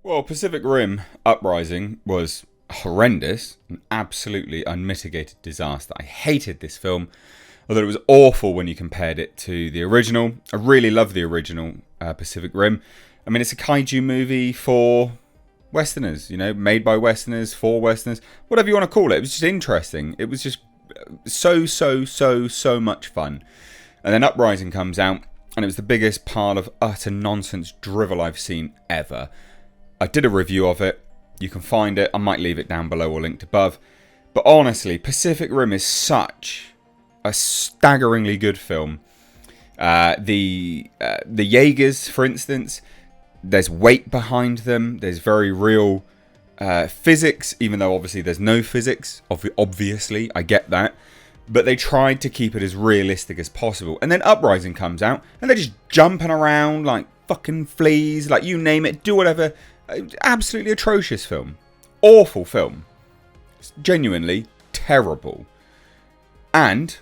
Well, Pacific Rim Uprising was horrendous, an absolutely unmitigated disaster. I hated this film, although it was awful when you compared it to the original. I really love the original Pacific Rim. I mean, it's a kaiju movie for Westerners, you know, made by Westerners, for Westerners, whatever you want to call it. It was just interesting. It was just so much fun. And then Uprising comes out, and it was the biggest pile of utter nonsense drivel I've seen ever. I did a review of it. You can find it. I might leave it down below or linked above. But honestly, Pacific Rim is such a staggeringly good film. The Jaegers, for instance, there's weight behind them. There's very real physics, even though obviously there's no physics. Obviously, I get that. But they tried to keep it as realistic as possible. And then Uprising comes out, and they're just jumping around like fucking fleas, like you name it, do whatever. Absolutely atrocious film. Awful film. It's genuinely terrible. And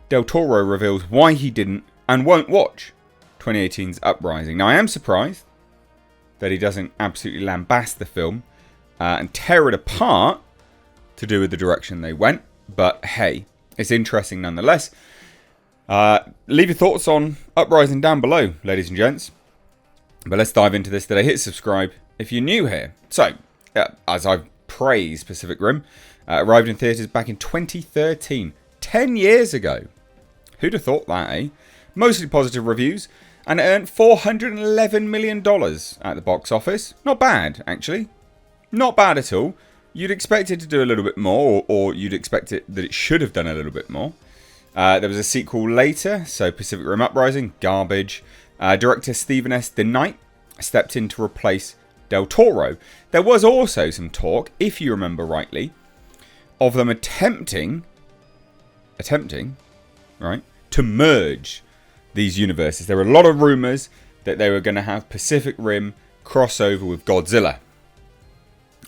Del Toro reveals why he didn't and won't watch 2018's Uprising. Now, I am surprised that he doesn't absolutely lambast the film and tear it apart to do with the direction they went. But hey, it's interesting nonetheless. Leave your thoughts on Uprising down below, ladies and gents. But let's dive into this today. Hit subscribe if you're new here. So, as I've praised Pacific Rim, arrived in theatres back in 2013. 10 years ago. Who'd have thought that, eh? Mostly positive reviews, and it earned $411 million at the box office. Not bad, actually. Not bad at all. You'd expect it to do a little bit more, or you'd expect it that it should have done a little bit more. There was a sequel later, so Pacific Rim Uprising, garbage. Director Stephen S. DeKnight stepped in to replace Del Toro. There was also some talk, if you remember rightly, of them attempting, right, to merge these universes. There were a lot of rumours that they were going to have Pacific Rim crossover with Godzilla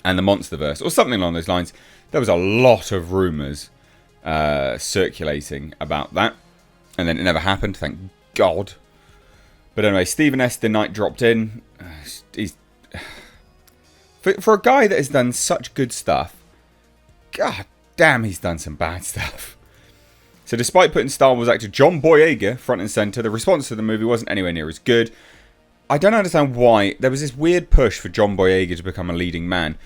and the Monsterverse, or something along those lines. There was a lot of rumours circulating about that, and then it never happened, thank God. But anyway, Stephen S. DeKnight dropped in. He's for a guy that has done such good stuff, god damn, he's done some bad stuff. So despite putting Star Wars actor John Boyega front and centre, the response to the movie wasn't anywhere near as good. I don't understand why. There was this weird push for John Boyega to become a leading man.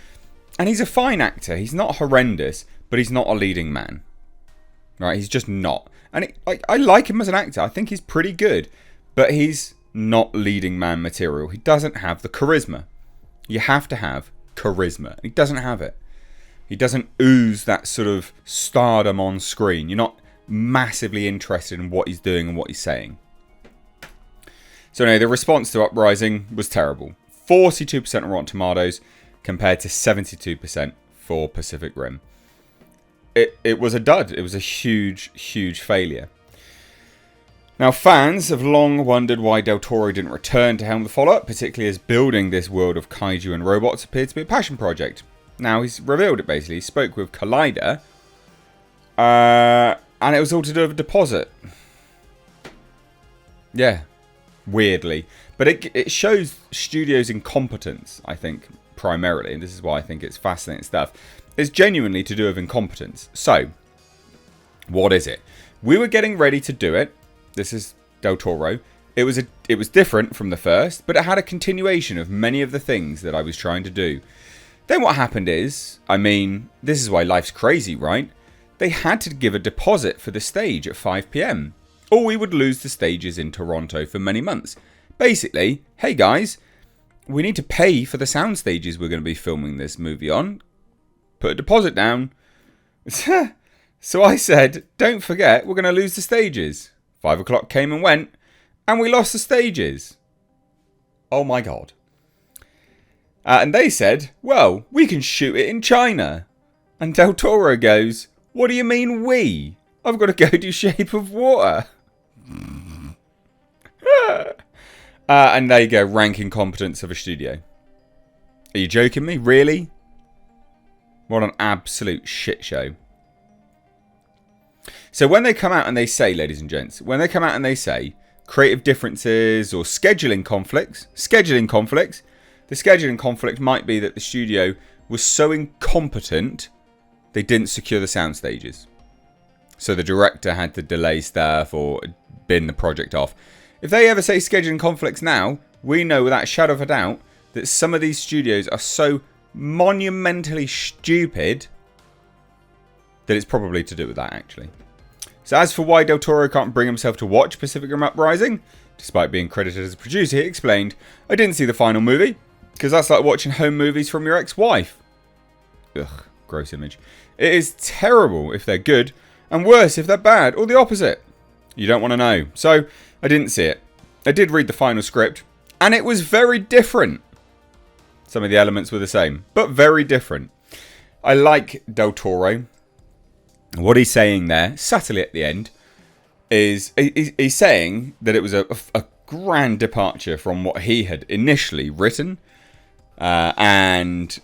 And he's a fine actor. He's not horrendous, but he's not a leading man. Right? He's just not. And I like him as an actor. I think he's pretty good. But he's not leading man material. He doesn't have the charisma. You have to have charisma. He doesn't have it. He doesn't ooze that sort of stardom on screen. You're not massively interested in what he's doing and what he's saying. So anyway, the response to Uprising was terrible. 42% on Rotten Tomatoes compared to 72% for Pacific Rim. It was a dud. It was a huge failure. Now, fans have long wondered why Del Toro didn't return to helm the follow-up, particularly as building this world of kaiju and robots appeared to be a passion project. Now, he's revealed it basically. He spoke with Collider, and it was all to do with a deposit. Yeah, weirdly. But it shows studios' incompetence, I think, primarily, and this is why I think it's fascinating stuff. It's genuinely to do with incompetence. So, what is it? We were getting ready to do it. This is Del Toro. It was different from the first, but it had a continuation of many of the things that I was trying to do. Then what happened is, I mean, this is why life's crazy, right? They had to give a deposit for the stage at 5 PM, or we would lose the stages in Toronto for many months. Basically, hey guys, we need to pay for the sound stages we're going to be filming this movie on. Put a deposit down. So I said, don't forget, we're going to lose the stages. 5 o'clock came and went, and we lost the stages. Oh my God. And they said, well, we can shoot it in China. And Del Toro goes, what do you mean we? I've got to go do Shape of Water. And there you go, rank incompetence of a studio. Are you joking me? Really? What an absolute shit show. So when they come out and they say, ladies and gents, when they come out and they say creative differences or scheduling conflicts, The scheduling conflict might be that the studio was so incompetent they didn't secure the sound stages. So the director had to delay stuff or bin the project off. If they ever say scheduling conflicts now, we know without a shadow of a doubt that some of these studios are so monumentally stupid that it's probably to do with that, actually. So as for why Del Toro can't bring himself to watch Pacific Rim Uprising, despite being credited as a producer, he explained, "I didn't see the final movie, because that's like watching home movies from your ex-wife." Ugh, gross image. It is terrible if they're good, and worse if they're bad, or the opposite. You don't want to know. So, I didn't see it. I did read the final script, and it was very different. Some of the elements were the same, but very different. I like Del Toro. What he's saying there, subtly at the end, is he's saying that it was a grand departure from what he had initially written, and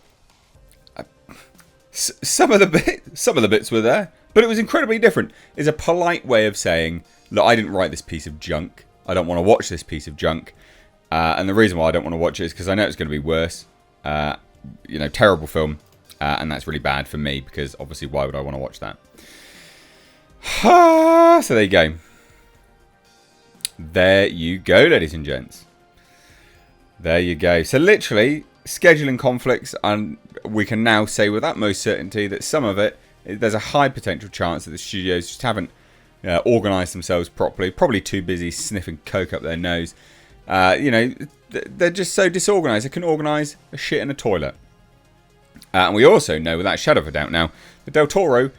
some of the bits were there, but it was incredibly different. It's a polite way of saying, look, I didn't write this piece of junk. I don't want to watch this piece of junk, and the reason why I don't want to watch it is because I know it's going to be worse. Terrible film, and that's really bad for me because obviously, why would I want to watch that? So there you go. There you go, ladies and gents. There you go. So literally, scheduling conflicts, and we can now say with utmost certainty that some of it, there's a high potential chance that the studios just haven't organised themselves properly. Probably too busy sniffing coke up their nose. They're just so disorganised. They can organise a shit in a toilet. And we also know, without a shadow of a doubt now, that Del Toro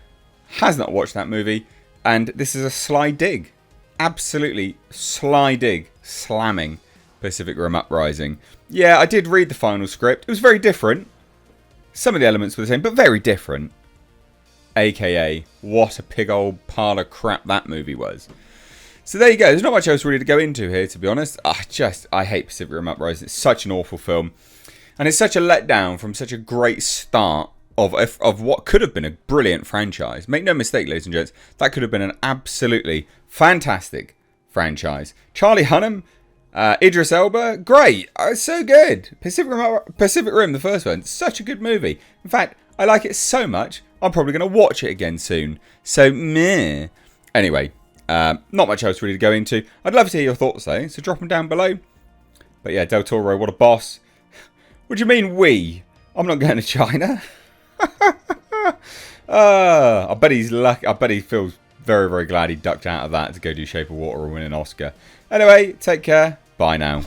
has not watched that movie, and this is a sly dig. Absolutely sly dig. Slamming Pacific Rim Uprising. Yeah, I did read the final script. It was very different. Some of the elements were the same, but very different. AKA, what a pig old pile of crap that movie was. So there you go. There's not much else really to go into here, to be honest. I hate Pacific Rim Uprising. It's such an awful film. And it's such a letdown from such a great start of what could have been a brilliant franchise. Make no mistake, ladies and gents, that could have been an absolutely fantastic franchise. Charlie Hunnam, Idris Elba, great. So good. Pacific Rim, the first one, such a good movie. In fact, I like it so much, I'm probably going to watch it again soon. So, meh. Anyway, not much else really to go into. I'd love to hear your thoughts though, so drop them down below. But yeah, Del Toro, what a boss. What do you mean we? I'm not going to China. I bet he's lucky. I bet he feels very, very glad he ducked out of that to go do Shape of Water or win an Oscar. Anyway, take care. Bye now.